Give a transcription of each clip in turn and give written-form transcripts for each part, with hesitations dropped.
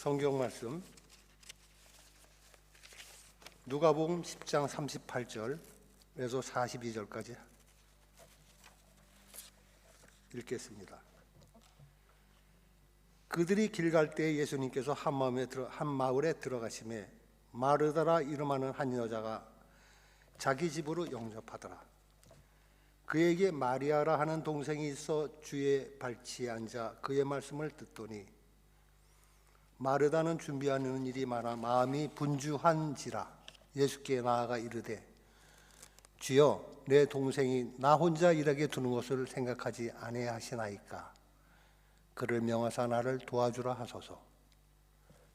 성경 말씀 누가복음 10장 38절에서 42절까지 읽겠습니다. 그들이 길 갈 때 예수님께서 한 마을에 들어가시매 마르다라 이름하는 한 여자가 자기 집으로 영접하더라. 그에게 마리아라 하는 동생이 있어 주의 발치에 앉아 그의 말씀을 듣더니 마르다는 준비하는 일이 많아 마음이 분주한지라 예수께 나아가 이르되 주여 내 동생이 나 혼자 일하게 두는 것을 생각하지 아니하시나이까. 그를 명하사 나를 도와주라 하소서.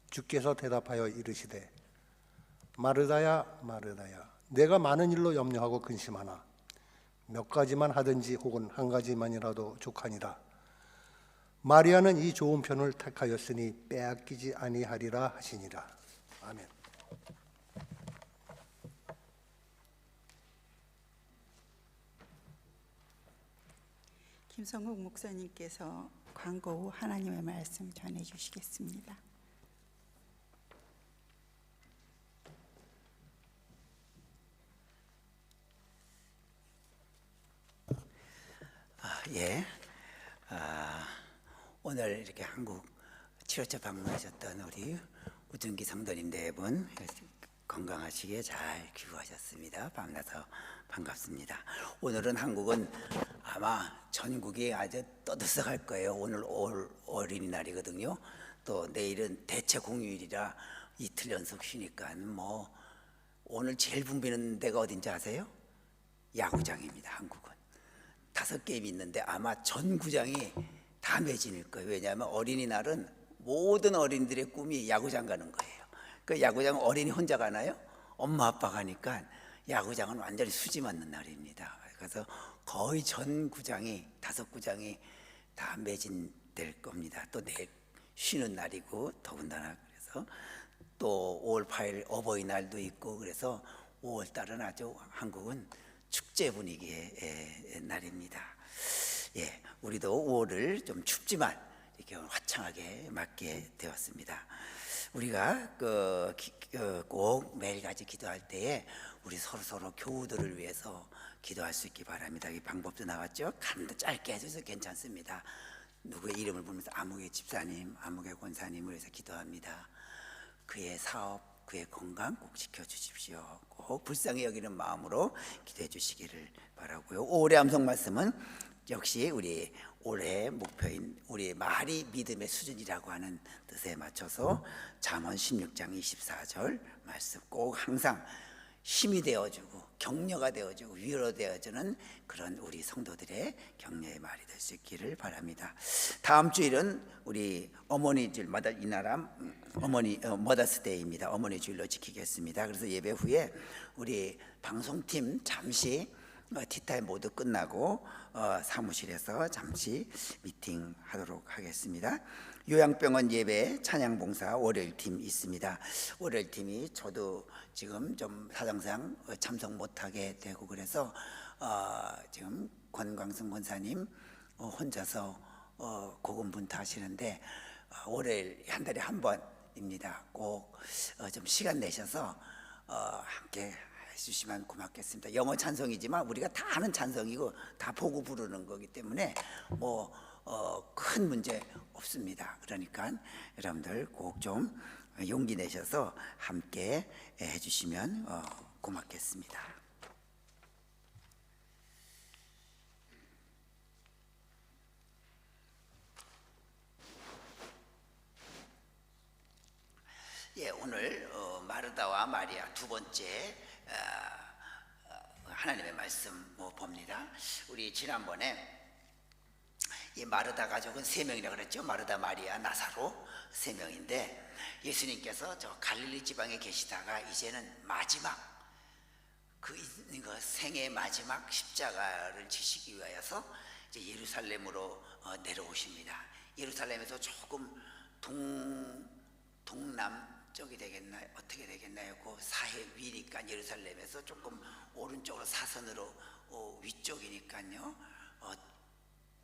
주께서 대답하여 이르시되 마르다야 마르다야 내가 많은 일로 염려하고 근심하나 몇 가지만 하든지 혹은 한 가지만이라도 족하니라. 마리아는 이 좋은 편을 택하였으니 빼앗기지 아니하리라 하시니라. 아멘. 김성욱 목사님께서 광고 후 하나님의 말씀 전해 주시겠습니다. 오늘 이렇게 한국 치료처 방문하셨던 우리 우준기 성도님 네 분 건강하시게 잘 귀국하셨습니다. 밤낮서 반갑습니다. 오늘은 한국은 아마 전국이 아주 떠들썩할 거예요. 오늘 어린이날이거든요. 또 내일은 대체 공휴일이라 이틀 연속 쉬니까 뭐 오늘 제일 붐비는 데가 어딘지 아세요? 야구장입니다. 한국은 5게임 있는데 아마 전 구장이 다 매진일 거예요. 왜냐하면 어린이날은 모든 어린이들의 꿈이 야구장 가는 거예요. 그 야구장 어린이 혼자 가나요? 엄마 아빠 가니까 야구장은 완전히 수지 맞는 날입니다. 그래서 거의 전 구장이 5구장이 다 매진될 겁니다. 또 내일 쉬는 날이고 더군다나 그래서 또 5월 8일 어버이날도 있고 그래서 5월 달은 아주 한국은 축제 분위기의 날입니다. 우리도 5월을 좀 춥지만 이렇게 화창하게 맞게 되었습니다. 우리가 꼭 매일같이 기도할 때에 우리 서로 교우들을 위해서 기도할 수 있기 바랍니다. 이 방법도 나왔죠. 간단 짧게 해줘서 괜찮습니다. 누구의 이름을 부르면서 아무개 집사님, 아무개 권사님을 위해서 기도합니다. 그의 사업, 그의 건강 꼭 지켜주십시오. 꼭 불쌍히 여기는 마음으로 기도해 주시기를 바라고요. 올해 암송 말씀은 역시 우리 올해 목표인 우리 말이 믿음의 수준이라고 하는 뜻에 맞춰서 잠언 16장 24절 말씀 꼭 항상 힘이 되어주고 격려가 되어주고 위로되어주는 그런 우리 성도들의 격려의 말이 될 수 있기를 바랍니다. 다음 주일은 우리 어머니 주일 이 나라 머더스데이입니다. 어머니 주일로 지키겠습니다. 그래서 예배 후에 우리 방송팀 잠시 티타임 모두 끝나고 사무실에서 잠시 미팅하도록 하겠습니다. 요양병원 예배 찬양봉사 월요일팀 있습니다. 월요일팀이 저도 지금 좀 사정상 참석 못하게 되고 그래서 지금 권광승 권사님 혼자서 고군분투하시는데 월요일 한 달에 한 번입니다. 꼭 좀 시간 내셔서 함께 해주시면 고맙겠습니다. 영어 찬송이지만 우리가 다 아는 찬송이고 다 보고 부르는 거기 때문에 큰 문제 없습니다. 그러니까 여러분들 꼭 좀 용기 내셔서 함께 해주시면 고맙겠습니다. 오늘 마르다와 마리아 두 번째 하나님의 말씀 봅니다. 우리 지난번에 이 마르다 가족은 3명이라고 그랬죠. 마르다, 마리아, 나사로 3명인데 예수님께서 저 갈릴리 지방에 계시다가 이제는 마지막 그 생의 마지막 십자가를 지시기 위하여서 이제 예루살렘으로 내려오십니다. 예루살렘에서 조금 동남쪽이 되겠나요? 어떻게 되겠나요? 그 사해 위니까 예루살렘에서 조금 오른쪽으로 사선으로 위쪽이니까요.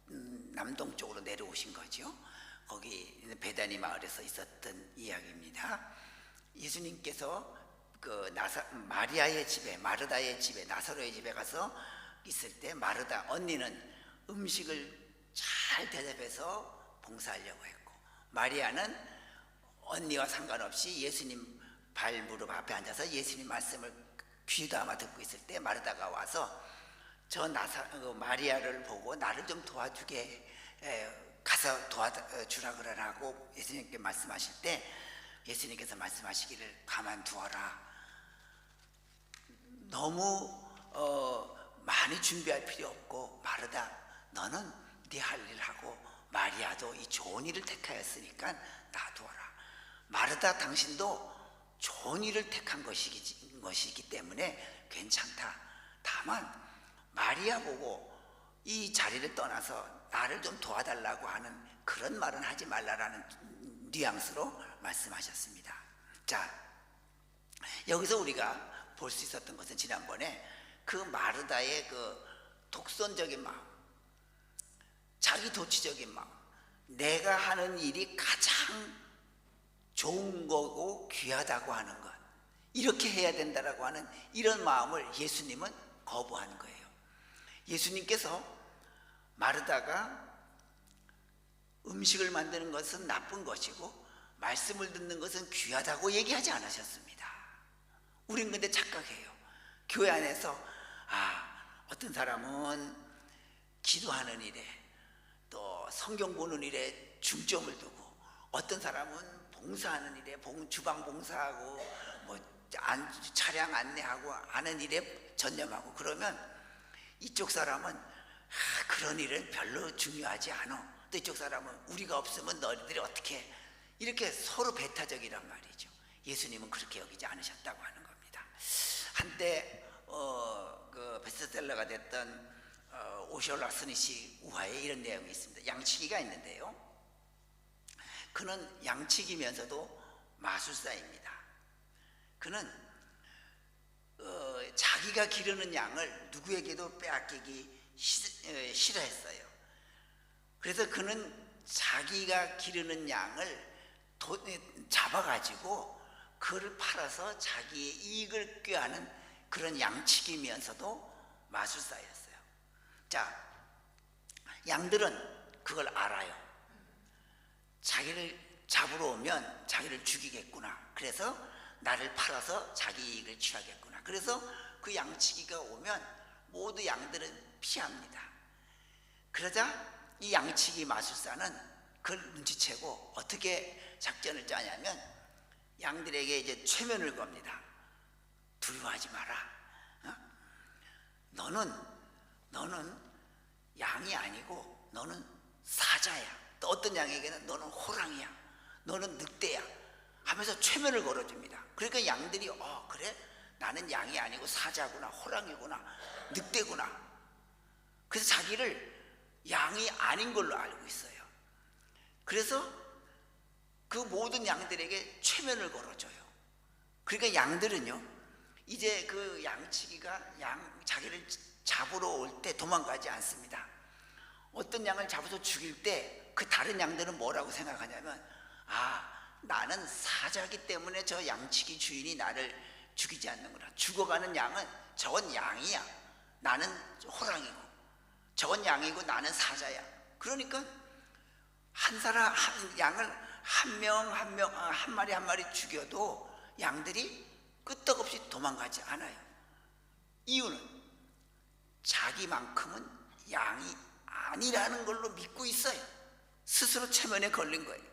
남동쪽으로 내려오신 거죠. 거기 베다니 마을에서 있었던 이야기입니다. 예수님께서 그 마리아의 집에, 마르다의 집에, 나사로의 집에 가서 있을 때 마르다 언니는 음식을 잘 대접해서 봉사하려고 했고, 마리아는 언니와 상관없이 예수님 발 무릎 앞에 앉아서 예수님 말씀을 귀담아 듣고 있을 때 마르다가 와서 마리아를 보고 나를 좀 도와주게 가서 도와주라 그러라고 예수님께 말씀하실 때 예수님께서 말씀하시기를 가만두어라. 너무 많이 준비할 필요 없고, 마르다 너는 네 할 일 하고 마리아도 이 좋은 일을 택하였으니까 놔두어라. 마르다 당신도 좋은 일을 택한 것이기 때문에 괜찮다. 다만 마리아 보고 이 자리를 떠나서 나를 좀 도와달라고 하는 그런 말은 하지 말라라는 뉘앙스로 말씀하셨습니다. 자, 여기서 우리가 볼 수 있었던 것은 지난번에 그 마르다의 그 독선적인 마음, 자기 도취적인 마음, 내가 하는 일이 가장 좋은 거고 귀하다고 하는 것, 이렇게 해야 된다라고 하는 이런 마음을 예수님은 거부하는 거예요. 예수님께서 마르다가 음식을 만드는 것은 나쁜 것이고 말씀을 듣는 것은 귀하다고 얘기하지 않으셨습니다. 우린 근데 착각해요. 교회 안에서 어떤 사람은 기도하는 일에 또 성경 보는 일에 중점을 두고, 어떤 사람은 봉사하는 일에 주방 봉사하고 차량 안내하고 하는 일에 전념하고, 그러면 이쪽 사람은 그런 일은 별로 중요하지 않아. 또 이쪽 사람은 우리가 없으면 너희들이 어떻게, 이렇게 서로 배타적이란 말이죠. 예수님은 그렇게 여기지 않으셨다고 하는 겁니다. 한때 그 베스트셀러가 됐던 오셜라 스니시 우화에 이런 내용이 있습니다. 양치기가 있는데요, 그는 양치기면서도 마술사입니다. 그는 자기가 기르는 양을 누구에게도 빼앗기기 싫어했어요. 그래서 그는 자기가 기르는 양을 잡아가지고 그를 팔아서 자기의 이익을 꾀하는 그런 양치기면서도 마술사였어요. 자, 양들은 그걸 알아요. 자기를 잡으러 오면 자기를 죽이겠구나. 그래서 나를 팔아서 자기 이익을 취하겠구나. 그래서 그 양치기가 오면 모두 양들은 피합니다. 그러자 이 양치기 마술사는 그걸 눈치채고 어떻게 작전을 짜냐면 양들에게 이제 최면을 겁니다. 두려워하지 마라. 너는 양이 아니고 너는 사자야. 또 어떤 양에게는 너는 호랑이야. 너는 늑대야. 하면서 최면을 걸어줍니다. 그러니까 양들이 그래? 나는 양이 아니고 사자구나, 호랑이구나, 늑대구나. 그래서 자기를 양이 아닌 걸로 알고 있어요. 그래서 그 모든 양들에게 최면을 걸어줘요. 그러니까 양들은요, 이제 그 양치기가 자기를 잡으러 올 때 도망가지 않습니다. 어떤 양을 잡아서 죽일 때 그 다른 양들은 뭐라고 생각하냐면, 나는 사자기 때문에 저 양치기 주인이 나를 죽이지 않는구나. 죽어가는 양은 저건 양이야. 나는 호랑이고, 저건 양이고 나는 사자야. 그러니까 한 양을 한 마리 한 마리 죽여도 양들이 끄떡없이 도망가지 않아요. 이유는 자기만큼은 양이 아니라는 걸로 믿고 있어요. 스스로 체면에 걸린 거예요.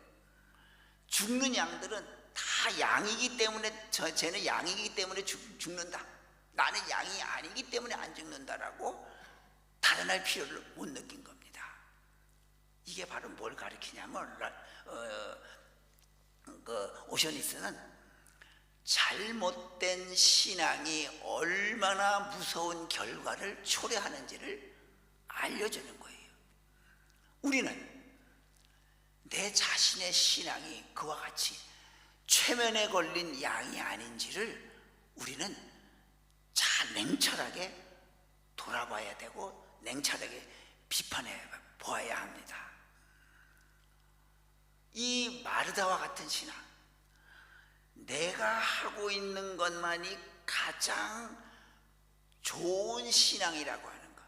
죽는 양들은 다 양이기 때문에, 쟤는 양이기 때문에 죽는다. 나는 양이 아니기 때문에 안 죽는다라고 달아날 필요를 못 느낀 겁니다. 이게 바로 뭘 가리키냐면, 오셔니스는 잘못된 신앙이 얼마나 무서운 결과를 초래하는지를 알려주는 거예요. 우리는 내 자신의 신앙이 그와 같이 최면에 걸린 양이 아닌지를 우리는 잘 냉철하게 돌아봐야 되고 냉철하게 비판해 보아야 합니다. 이 마르다와 같은 신앙, 내가 하고 있는 것만이 가장 좋은 신앙이라고 하는 것.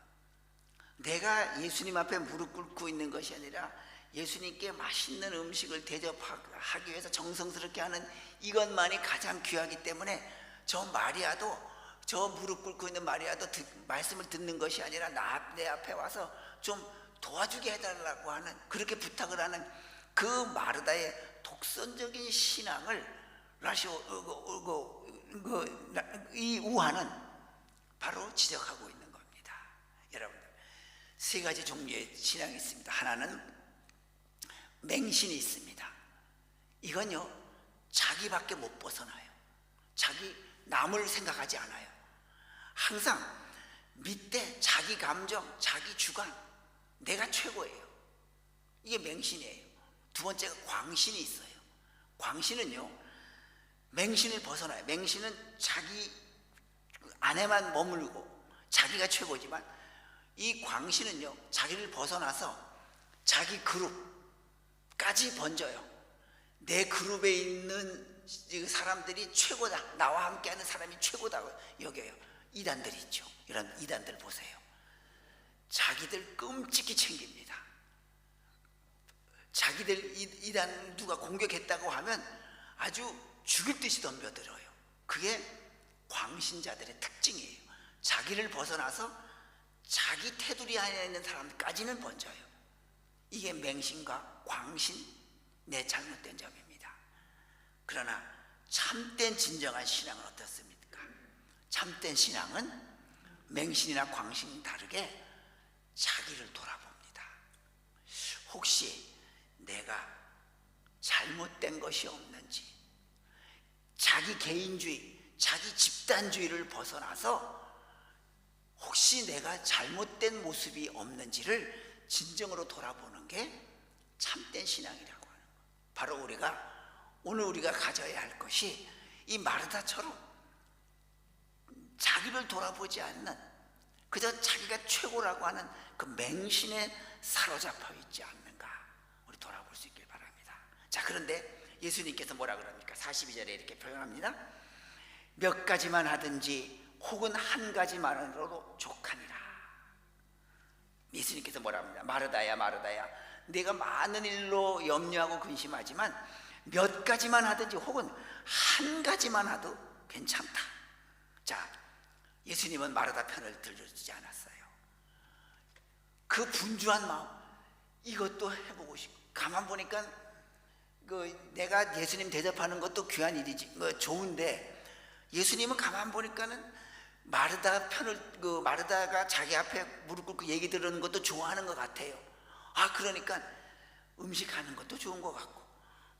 내가 예수님 앞에 무릎 꿇고 있는 것이 아니라 예수님께 맛있는 음식을 대접하기 위해서 정성스럽게 하는 이것만이 가장 귀하기 때문에 저 마리아도, 저 무릎 꿇고 있는 마리아도 말씀을 듣는 것이 아니라 내 앞에 와서 좀 도와주게 해달라고 하는, 그렇게 부탁을 하는 그 마르다의 독선적인 신앙을 이 우화는 바로 지적하고 있는 겁니다. 여러분들, 세 가지 종류의 신앙이 있습니다. 하나는 맹신이 있습니다. 이건요, 자기밖에 못 벗어나요. 자기 남을 생각하지 않아요. 항상 밑에 자기 감정, 자기 주관, 내가 최고예요. 이게 맹신이에요. 두 번째가 광신이 있어요. 광신은요, 맹신을 벗어나요. 맹신은 자기 안에만 머물고 자기가 최고지만, 이 광신은요, 자기를 벗어나서 자기 그룹까지 번져요. 내 그룹에 있는 사람들이 최고다, 나와 함께하는 사람이 최고다고 여겨요. 이단들이 있죠. 이런 이단들 보세요. 자기들 끔찍히 챙깁니다. 자기들 이단 누가 공격했다고 하면 아주 죽일 듯이 덤벼들어요. 그게 광신자들의 특징이에요. 자기를 벗어나서 자기 테두리 안에 있는 사람까지는 번져요. 이게 맹신과 광신의 잘못된 점입니다. 그러나 참된 진정한 신앙은 어떻습니까? 참된 신앙은 맹신이나 광신이 다르게 자기를 돌아봅니다. 혹시 내가 잘못된 것이 없는지, 자기 개인주의, 자기 집단주의를 벗어나서 혹시 내가 잘못된 모습이 없는지를 진정으로 돌아보는 게 참된 신앙이라고 하는 거예요. 바로 오늘 우리가 가져야 할 것이 이 마르다처럼 자기를 돌아보지 않는, 그저 자기가 최고라고 하는 그 맹신에 사로잡혀 있지 않는가, 우리 돌아볼 수 있길 바랍니다. 자, 그런데 예수님께서 뭐라 그럽니까? 42절에 이렇게 표현합니다. 몇 가지만 하든지 혹은 한 가지만으로도 족하니라. 예수님께서 뭐라 합니다. 마르다야, 마르다야, 내가 많은 일로 염려하고 근심하지만 몇 가지만 하든지 혹은 한 가지만 하도 괜찮다. 자, 예수님은 마르다 편을 들어주지 않았어요. 그 분주한 마음, 이것도 해보고 싶고, 가만 보니까 내가 예수님 대접하는 것도 귀한 일이지, 좋은데, 예수님은 가만 보니까는 마르다 편을, 마르다가 자기 앞에 무릎 꿇고 얘기 들은 것도 좋아하는 것 같아요. 그러니까 음식하는 것도 좋은 것 같고,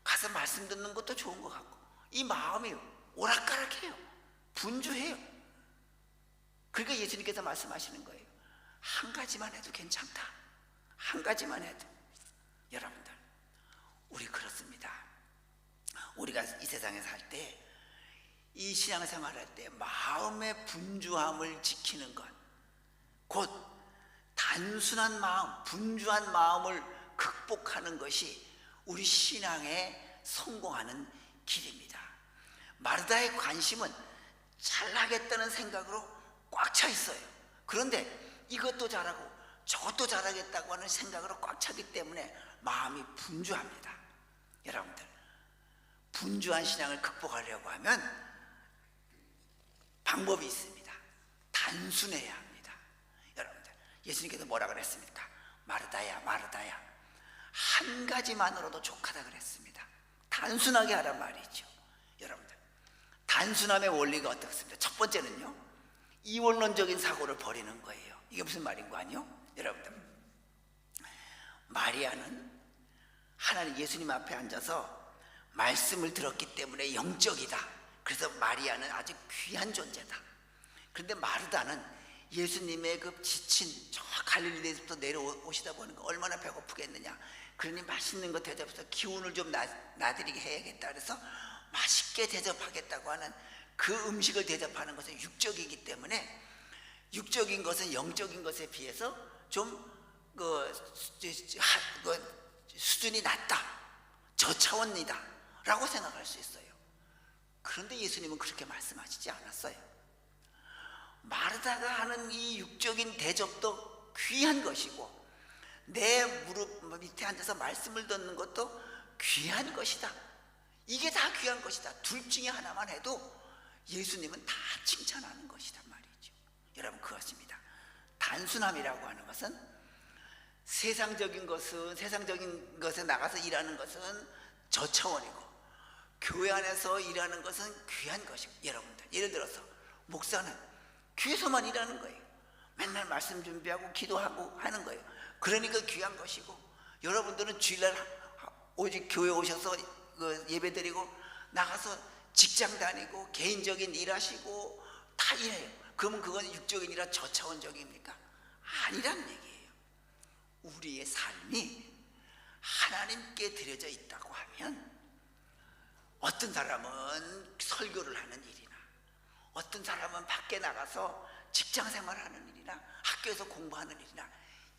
가서 말씀 듣는 것도 좋은 것 같고, 이 마음이 오락가락해요. 분주해요. 그러니까 예수님께서 말씀하시는 거예요. 한 가지만 해도 괜찮다. 한 가지만 해도. 여러분들, 우리 그렇습니다. 우리가 이 세상에 살 때, 이 신앙생활 할 때 마음의 분주함을 지키는 것, 곧 단순한 마음, 분주한 마음을 극복하는 것이 우리 신앙에 성공하는 길입니다. 마르다의 관심은 잘하겠다는 생각으로 꽉 차 있어요. 그런데 이것도 잘하고 저것도 잘하겠다고 하는 생각으로 꽉 차기 때문에 마음이 분주합니다. 여러분들, 분주한 신앙을 극복하려고 하면 방법이 있습니다. 단순해야 합니다. 여러분들, 예수님께서 뭐라 그랬습니까? 마르다야, 마르다야, 한 가지만으로도 족하다 그랬습니다. 단순하게 하란 말이죠. 여러분들, 단순함의 원리가 어떻습니까? 첫 번째는요, 이원론적인 사고를 버리는 거예요. 이게 무슨 말인 거 아니요? 여러분들, 마리아는 하나님 예수님 앞에 앉아서 말씀을 들었기 때문에 영적이다. 그래서 마리아는 아주 귀한 존재다. 그런데 마르다는 예수님의 그 지친 저 갈릴리에서부터 내려오시다 보니까 얼마나 배고프겠느냐. 그러니 맛있는 거 대접해서 기운을 좀 나드리게 해야겠다. 그래서 맛있게 대접하겠다고 하는 그 음식을 대접하는 것은 육적이기 때문에, 육적인 것은 영적인 것에 비해서 좀 수준이 낮다. 저차원이다 라고 생각할 수 있어요. 그런데 예수님은 그렇게 말씀하시지 않았어요. 마르다가 하는 이 육적인 대접도 귀한 것이고, 내 무릎 밑에 앉아서 말씀을 듣는 것도 귀한 것이다. 이게 다 귀한 것이다. 둘 중에 하나만 해도 예수님은 다 칭찬하는 것이란 말이죠. 여러분, 그것입니다. 단순함이라고 하는 것은 세상적인 것에 나가서 일하는 것은 저차원이고, 교회 안에서 일하는 것은 귀한 것이고. 여러분들, 예를 들어서 목사는 교회에서만 일하는 거예요. 맨날 말씀 준비하고 기도하고 하는 거예요. 그러니까 귀한 것이고, 여러분들은 주일날 오직 교회 오셔서 예배드리고 나가서 직장 다니고 개인적인 일하시고 다 일해요. 그러면 그건 육적인 일이라 저차원적입니까? 아니란 얘기예요. 우리의 삶이 하나님께 드려져 있다고 하면, 어떤 사람은 설교를 하는 일이나, 어떤 사람은 밖에 나가서 직장 생활하는 일이나, 학교에서 공부하는 일이나,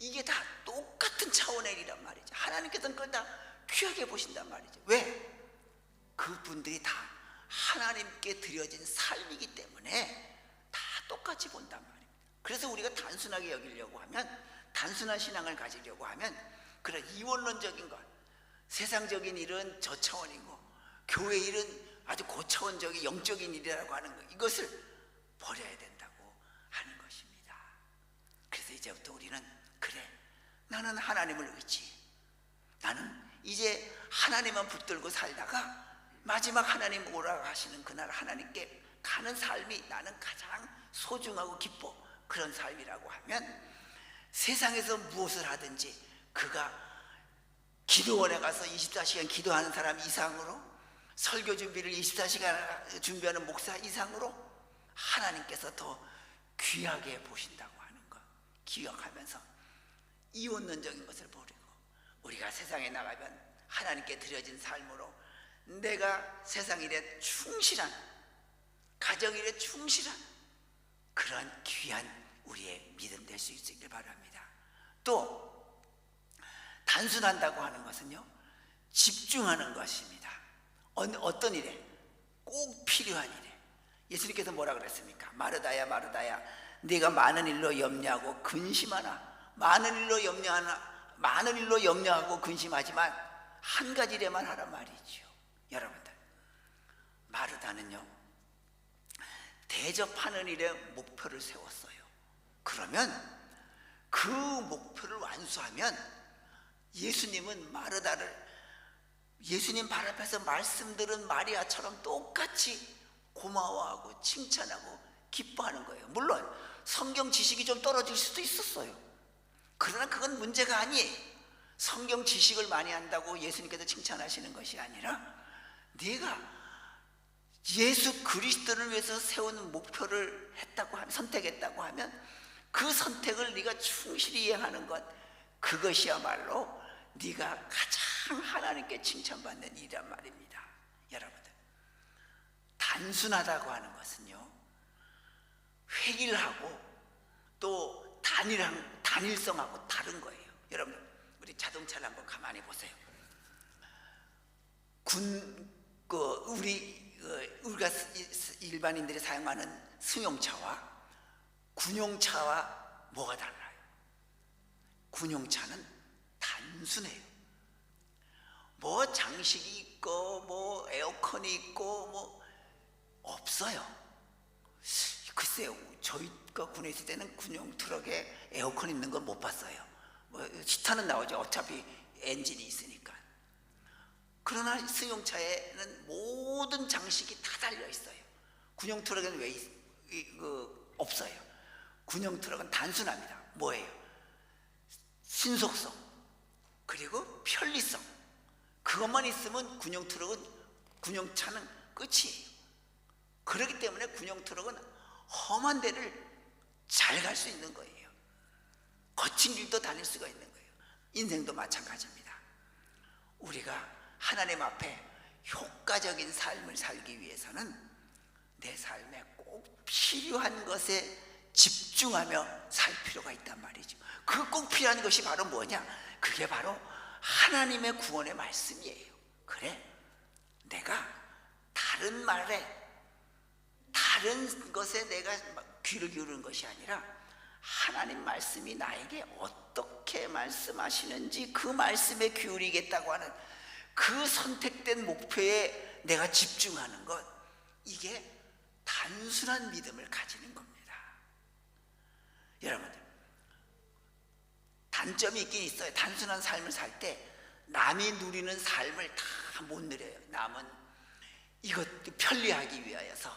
이게 다 똑같은 차원의 일이란 말이죠. 하나님께서는 그걸 다 귀하게 보신단 말이죠. 왜? 그분들이 다 하나님께 드려진 삶이기 때문에 다 똑같이 본단 말입니다. 그래서 우리가 단순하게 여기려고 하면, 단순한 신앙을 가지려고 하면, 그런 이원론적인 것, 세상적인 일은 저차원이고 교회 일은 아주 고차원적인 영적인 일이라고 하는 것, 이것을 버려야 된다고 하는 것입니다. 그래서 이제부터 우리는, 그래, 나는 하나님을 의지해. 나는 이제 하나님만 붙들고 살다가 마지막 하나님 오라고 하시는 그날 하나님께 가는 삶이 나는 가장 소중하고 기뻐. 그런 삶이라고 하면, 세상에서 무엇을 하든지 그가 기도원에 가서 24시간 기도하는 사람 이상으로, 설교 준비를 24시간 준비하는 목사 이상으로 하나님께서 더 귀하게 보신다고 하는 것 기억하면서, 이원론적인 것을 버리고 우리가 세상에 나가면 하나님께 드려진 삶으로 내가 세상 일에 충실한, 가정 일에 충실한 그런 귀한 우리의 믿음 될 수 있기를 바랍니다. 또 단순한다고 하는 것은요, 집중하는 것입니다. 어떤 일에? 꼭 필요한 일에. 예수님께서 뭐라 그랬습니까? 마르다야 마르다야, 네가 많은 일로 염려하고 근심하나. 많은 일로 염려하고 근심하지만 한 가지 일에만 하란 말이죠. 여러분들, 마르다는요, 대접하는 일에 목표를 세웠어요. 그러면 그 목표를 완수하면 예수님은 마르다를, 예수님 발 앞에서 말씀 들은 마리아처럼 똑같이 고마워하고 칭찬하고 기뻐하는 거예요. 물론 성경 지식이 좀 떨어질 수도 있었어요. 그러나 그건 문제가 아니에요. 성경 지식을 많이 한다고 예수님께서 칭찬하시는 것이 아니라, 네가 예수 그리스도를 위해서 세운 목표를 했다고 하면, 선택했다고 하면 그 선택을 네가 충실히 이행하는 것, 그것이야말로 네가 가장 하나님께 칭찬받는 일이란 말입니다. 여러분들, 단순하다고 하는 것은요, 획일하고 또 단일성하고 다른 거예요. 여러분, 우리 자동차를 한번 가만히 보세요. 우리가 일반인들이 사용하는 승용차와 군용차와 뭐가 달라요? 군용차는 단순해요. 뭐 장식이 있고 뭐 에어컨이 있고 뭐 없어요. 글쎄요, 저희가 군에 있을 때는 군용 트럭에 에어컨 있는 건 못 봤어요. 뭐 시타는 나오죠. 어차피 엔진이 있으니까. 그러나 승용차에는 모든 장식이 다 달려 있어요. 군용 트럭에는 왜 없어요? 군용 트럭은 단순합니다. 뭐예요? 신속성, 그리고 편리성. 그것만 있으면 군용차는 끝이에요. 그렇기 때문에 군용 트럭은 험한 데를 잘 갈 수 있는 거예요. 거친 길도 다닐 수가 있는 거예요. 인생도 마찬가지입니다. 우리가 하나님 앞에 효과적인 삶을 살기 위해서는 내 삶에 꼭 필요한 것에 집중하며 살 필요가 있단 말이죠. 그 꼭 필요한 것이 바로 뭐냐? 그게 바로 하나님의 구원의 말씀이에요. 그래, 내가 다른 말에, 다른 것에 내가 귀를 기울이는 것이 아니라 하나님 말씀이 나에게 어떻게 말씀하시는지 그 말씀에 기울이겠다고 하는 그 선택된 목표에 내가 집중하는 것, 이게 단순한 믿음을 가지는 겁니다. 여러분들, 단점이 있긴 있어요. 단순한 삶을 살 때 남이 누리는 삶을 다 못 누려요. 남은 이것도 편리하기 위하여서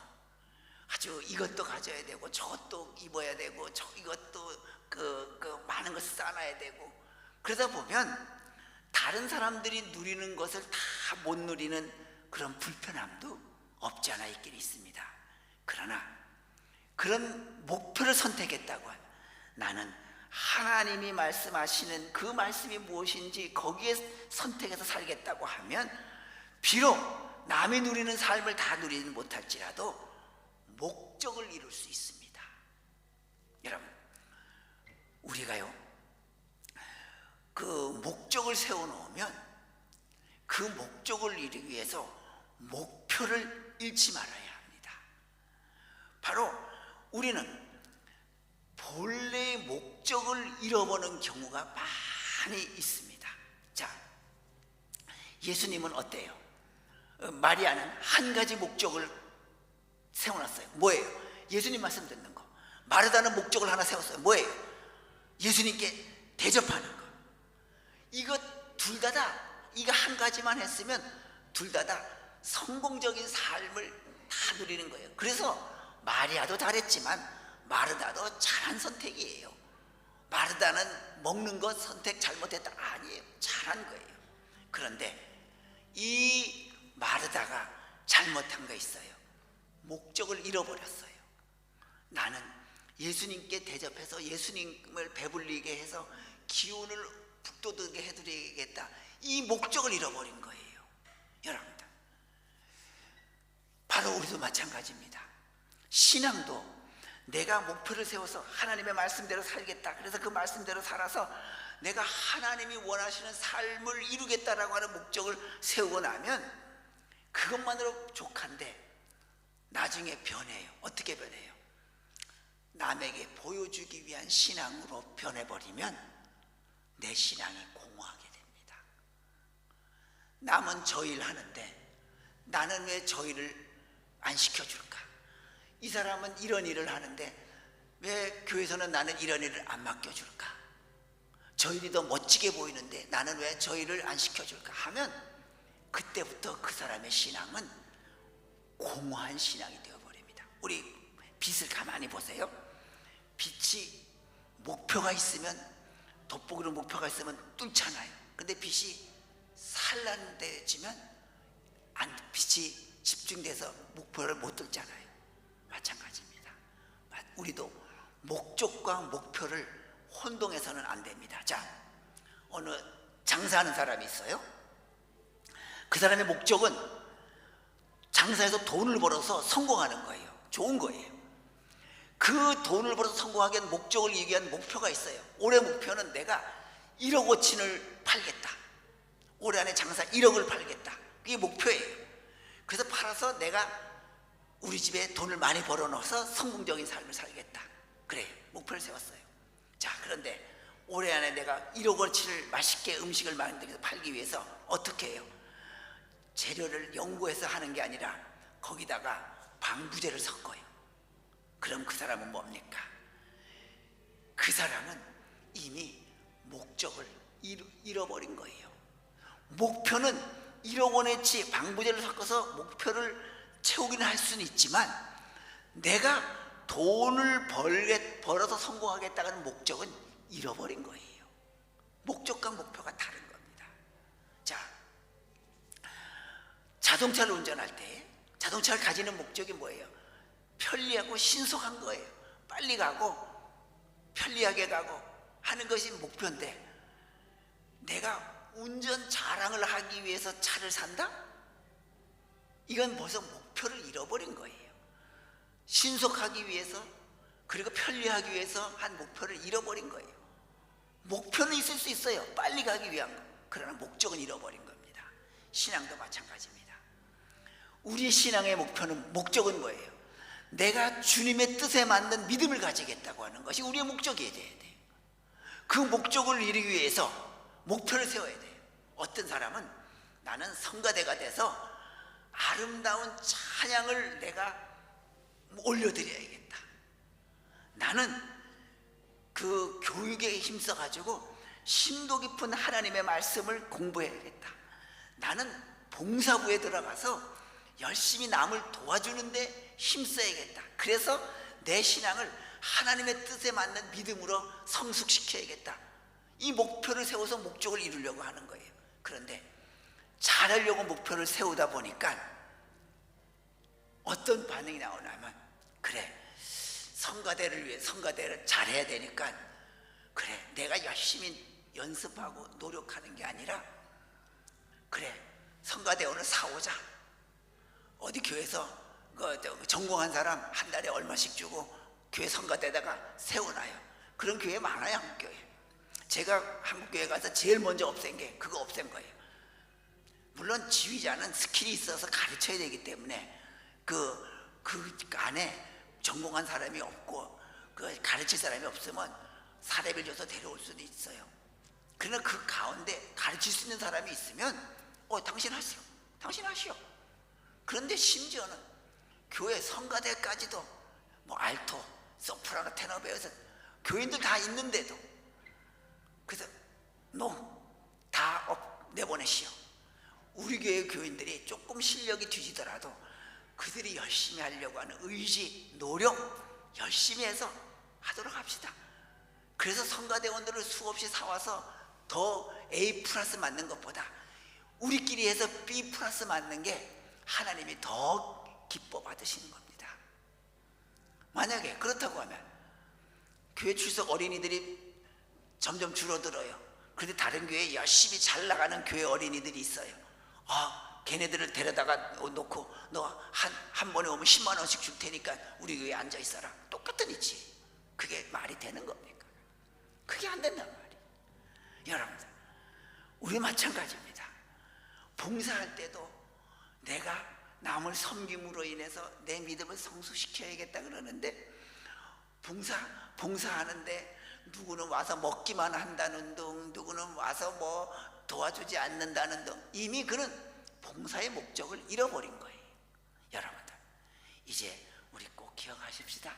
아주 이것도 가져야 되고 저것도 입어야 되고 이것도 그 많은 것을 쌓아놔야 되고, 그러다 보면 다른 사람들이 누리는 것을 다 못 누리는 그런 불편함도 없지 않아 있긴 있습니다. 그러나 그런 목표를 선택했다고 하면, 나는 하나님이 말씀하시는 그 말씀이 무엇인지 거기에 선택해서 살겠다고 하면, 비록 남이 누리는 삶을 다 누리지 못할지라도 목적을 이룰 수 있습니다. 여러분, 우리가요, 그 목적을 세워놓으면 그 목적을 이루기 위해서 목표를 잃지 말아야 합니다. 바로 우리는 본래의 목적을 잃어버리는 경우가 많이 있습니다. 자, 예수님은 어때요? 마리아는 한 가지 목적을 세워놨어요. 뭐예요? 예수님 말씀 듣는 거. 마르다는 목적을 하나 세웠어요. 뭐예요? 예수님께 대접하는 거. 이거 둘 다 이거 한 가지만 했으면 둘 다 성공적인 삶을 다 누리는 거예요. 그래서 마리아도 잘했지만 마르다도 잘한 선택이에요. 마르다는 먹는 것 선택 잘못했다? 아니에요. 잘한 거예요. 그런데 이 마르다가 잘못한 거 있어요. 목적을 잃어버렸어요. 나는 예수님께 대접해서 예수님을 배불리게 해서 기운을 북돋게 해드리겠다, 이 목적을 잃어버린 거예요. 여러분들, 바로 우리도 마찬가지입니다. 신앙도 내가 목표를 세워서 하나님의 말씀대로 살겠다, 그래서 그 말씀대로 살아서 내가 하나님이 원하시는 삶을 이루겠다라고 하는 목적을 세우고 나면 그것만으로 족한데 나중에 변해요. 어떻게 변해요? 남에게 보여주기 위한 신앙으로 변해버리면 내 신앙이 공허하게 됩니다. 남은 저 일 하는데 나는 왜 저 일을 안 시켜줄까? 이 사람은 이런 일을 하는데 왜 교회에서는 나는 이런 일을 안 맡겨줄까? 저 일이 더 멋지게 보이는데 나는 왜 저 일을 안 시켜줄까 하면, 그때부터 그 사람의 신앙은 공허한 신앙이 되어버립니다. 우리 빛을 가만히 보세요. 빛이 목표가 있으면, 돋보기로 목표가 있으면 뚫잖아요. 근데 빛이 산란되어지면 빛이 집중돼서 목표를 못 뚫잖아요. 마찬가지입니다. 우리도 목적과 목표를 혼동해서는 안 됩니다. 자, 어느 장사하는 사람이 있어요. 그 사람의 목적은 장사해서 돈을 벌어서 성공하는 거예요. 좋은 거예요. 그 돈을 벌어서 성공하기 위한 목적을 이루기 위한 목표가 있어요. 올해 목표는 내가 1억 5천을 팔겠다. 올해 안에 장사 1억을 팔겠다. 그게 목표예요. 그래서 팔아서 내가 우리 집에 돈을 많이 벌어 넣어서 성공적인 삶을 살겠다. 그래, 목표를 세웠어요. 자, 그런데 올해 안에 내가 1억 원치를 맛있게 음식을 만들어서 팔기 위해서 어떻게 해요? 재료를 연구해서 하는 게 아니라 거기다가 방부제를 섞어요. 그럼 그 사람은 뭡니까? 그 사람은 이미 목적을 잃어버린 거예요. 목표는 1억 원어치 방부제를 섞어서 목표를 채우기는 할 수는 있지만, 내가 돈을 벌어서 성공하겠다는 목적은 잃어버린 거예요. 목적과 목표가 다른 겁니다. 자, 자동차를 운전할 때 자동차를 가지는 목적이 뭐예요? 편리하고 신속한 거예요. 빨리 가고 편리하게 가고 하는 것이 목표인데, 내가 운전 자랑을 하기 위해서 차를 산다? 이건 벌써 목표를 잃어버린 거예요. 신속하기 위해서, 그리고 편리하기 위해서 한 목표를 잃어버린 거예요. 목표는 있을 수 있어요. 빨리 가기 위한 거. 그러나 목적은 잃어버린 겁니다. 신앙도 마찬가지입니다. 우리 신앙의 목적은 뭐예요? 내가 주님의 뜻에 맞는 믿음을 가지겠다고 하는 것이 우리의 목적이 돼야 돼요. 그 목적을 이루기 위해서 목표를 세워야 돼요. 어떤 사람은 나는 성가대가 돼서 아름다운 찬양을 내가 올려드려야겠다. 나는 그 교육에 힘써 가지고 심도 깊은 하나님의 말씀을 공부해야겠다. 나는 봉사부에 들어가서 열심히 남을 도와주는데 힘써야겠다. 그래서 내 신앙을 하나님의 뜻에 맞는 믿음으로 성숙시켜야겠다. 이 목표를 세워서 목적을 이루려고 하는 거예요. 그런데 잘하려고 목표를 세우다 보니까 어떤 반응이 나오냐면, 그래, 성가대를 위해 성가대를 잘해야 되니까 그래, 내가 열심히 연습하고 노력하는 게 아니라, 그래, 성가대 오늘 사오자. 어디 교회에서 전공한 사람 한 달에 얼마씩 주고 교회 성가대다가 세워놔요. 그런 교회 많아요, 한국교회. 제가 한국교회 가서 제일 먼저 없앤 게 그거 없앤 거예요. 물론 지휘자는 스킬이 있어서 가르쳐야 되기 때문에 그 안에 전공한 사람이 없고 그 가르칠 사람이 없으면 사례를 줘서 데려올 수도 있어요. 그러나 그 가운데 가르칠 수 있는 사람이 있으면 당신 하시오, 당신 하시오. 그런데 심지어는 교회 성가대까지도 뭐 알토, 소프라노, 테너 배워서 교인들 다 있는데도 그래서 다 내보내시오. 우리 교회 교인들이 조금 실력이 뒤지더라도 그들이 열심히 하려고 하는 의지, 노력 열심히 해서 하도록 합시다. 그래서 성가대원들을 수없이 사와서 더 A 플러스 맞는 것보다 우리끼리 해서 B 플러스 맞는 게 하나님이 더 기뻐 받으시는 겁니다. 만약에 그렇다고 하면 교회 출석 어린이들이 점점 줄어들어요. 그런데 다른 교회에 열심히 잘 나가는 교회 어린이들이 있어요. 걔네들을 데려다가 놓고 너 한 번에 오면 10만 원씩 줄 테니까 우리 교회에 앉아 있어라. 똑같은 이치. 그게 말이 되는 겁니까? 그게 안 된단 말이에요. 여러분들, 우리 마찬가지입니다. 봉사할 때도 내가 남을 섬김으로 인해서 내 믿음을 성숙시켜야겠다 그러는데 봉사하는데 누구는 와서 먹기만 한다는 등, 누구는 와서 뭐 도와주지 않는다는 등, 이미 그는 봉사의 목적을 잃어버린 거예요. 여러분들, 이제 우리 꼭 기억하십시다.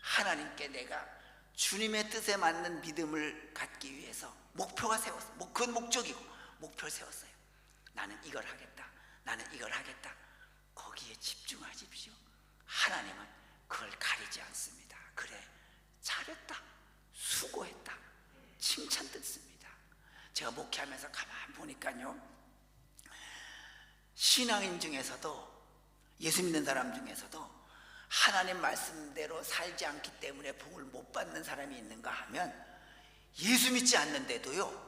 하나님께 내가 주님의 뜻에 맞는 믿음을 갖기 위해서 목표가 세웠어요. 그건 목적이고 목표를 세웠어요. 나는 이걸 하겠다, 나는 이걸 하겠다. 거기에 집중하십시오. 하나님은 그걸 가리지 않습니다. 그래, 잘했다, 수고했다, 칭찬 듣습니다. 제가 목회하면서 가만히 보니까요, 신앙인 중에서도, 예수 믿는 사람 중에서도 하나님 말씀대로 살지 않기 때문에 복을 못 받는 사람이 있는가 하면, 예수 믿지 않는데도요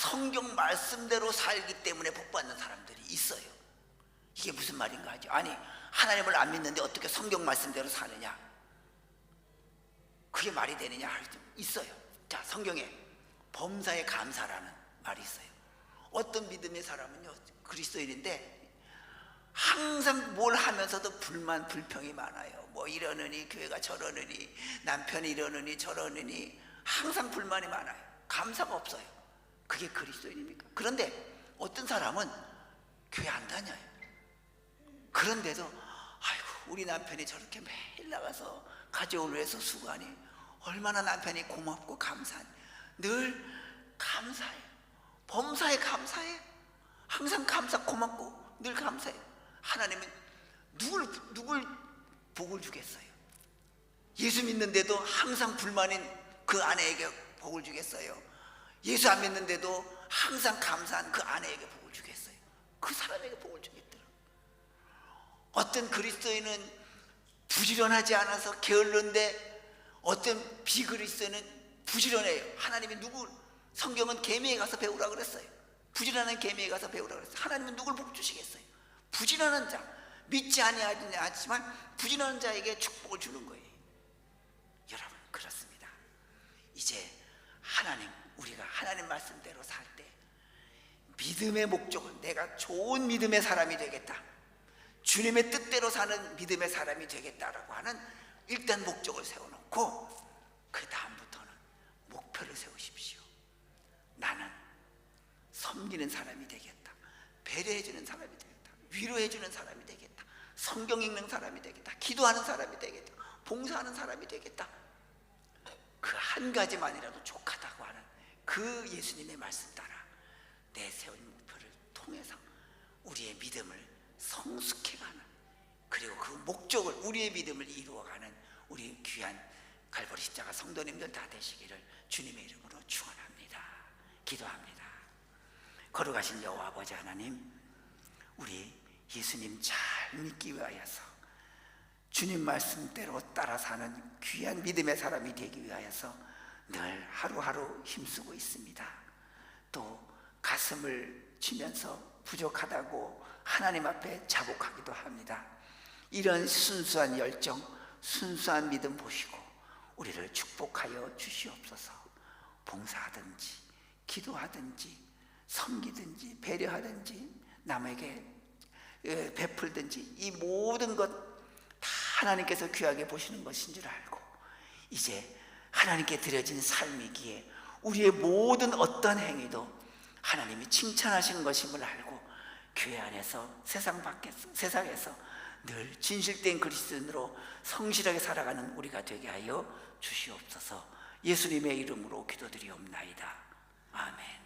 성경 말씀대로 살기 때문에 복 받는 사람들이 있어요. 이게 무슨 말인가 하죠. 아니, 하나님을 안 믿는데 어떻게 성경 말씀대로 사느냐, 그게 말이 되느냐 할 수 있어요. 자, 성경에 범사에 감사라는 말이 있어요. 어떤 믿음의 사람은요, 그리스도인인데 항상 뭘 하면서도 불만 불평이 많아요. 뭐 이러느니 교회가 저러느니, 남편이 이러느니 저러느니, 항상 불만이 많아요. 감사가 없어요. 그게 그리스도인입니까? 그런데 어떤 사람은 교회 안 다녀요. 그런데도 아이고, 우리 남편이 저렇게 매일 나가서 가족을 위해서 수고하니 얼마나 남편이 고맙고 감사하니, 늘 감사해요. 범사에 감사해요. 항상 고맙고 늘 감사해요. 하나님은 누굴 복을 주겠어요? 예수 믿는데도 항상 불만인 그 아내에게 복을 주겠어요? 예수 안 믿는데도 항상 감사한 그 아내에게 복을 주겠어요? 그 사람에게 복을 주겠더라고요. 어떤 그리스도인은 부지런하지 않아서 게을른데 어떤 비그리스도인은 부지런해요. 하나님이 성경은 계미에 가서 배우라 그랬어요. 부지런한 계미에 가서 배우라 그랬어요. 하나님은 누굴 복 주시겠어요? 부지런한 자, 믿지 아니하지만 부지런한 자에게 축복을 주는 거예요. 여러분, 그렇습니다. 이제 우리가 하나님 말씀대로 살 때 믿음의 목적은 내가 좋은 믿음의 사람이 되겠다, 주님의 뜻대로 사는 믿음의 사람이 되겠다라고 하는 일단 목적을 세워놓고 그 다음부터는 목표를 세우십시오. 나는 섬기는 사람이 되겠다, 배려해주는 사람이 되겠다, 위로해주는 사람이 되겠다, 성경 읽는 사람이 되겠다, 기도하는 사람이 되겠다, 봉사하는 사람이 되겠다. 그 한 가지만이라도 족하다고 하는 그 예수님의 말씀 따라 내세운 목표를 통해서 우리의 믿음을 성숙해가는, 그리고 그 목적을, 우리의 믿음을 이루어가는 우리 귀한 갈보리 십자가 성도님들 다 되시기를 주님의 이름으로 축원합니다. 기도합니다. 걸어가신 여호와 아버지 하나님, 우리 예수님 잘 믿기 위하여서, 주님 말씀대로 따라 사는 귀한 믿음의 사람이 되기 위하여서 늘 하루하루 힘쓰고 있습니다. 또 가슴을 치면서 부족하다고 하나님 앞에 자복하기도 합니다. 이런 순수한 열정, 순수한 믿음 보시고 우리를 축복하여 주시옵소서. 봉사하든지 기도하든지 섬기든지 배려하든지 남에게 베풀든지 이 모든 것 다 하나님께서 귀하게 보시는 것인 줄 알고, 이제 하나님께 드려진 삶이기에 우리의 모든 어떤 행위도 하나님이 칭찬하시는 것임을 알고 교회 안에서 세상에서 늘 진실된 그리스도인으로 성실하게 살아가는 우리가 되게 하여 주시옵소서. 예수님의 이름으로 기도드리옵나이다. 아멘.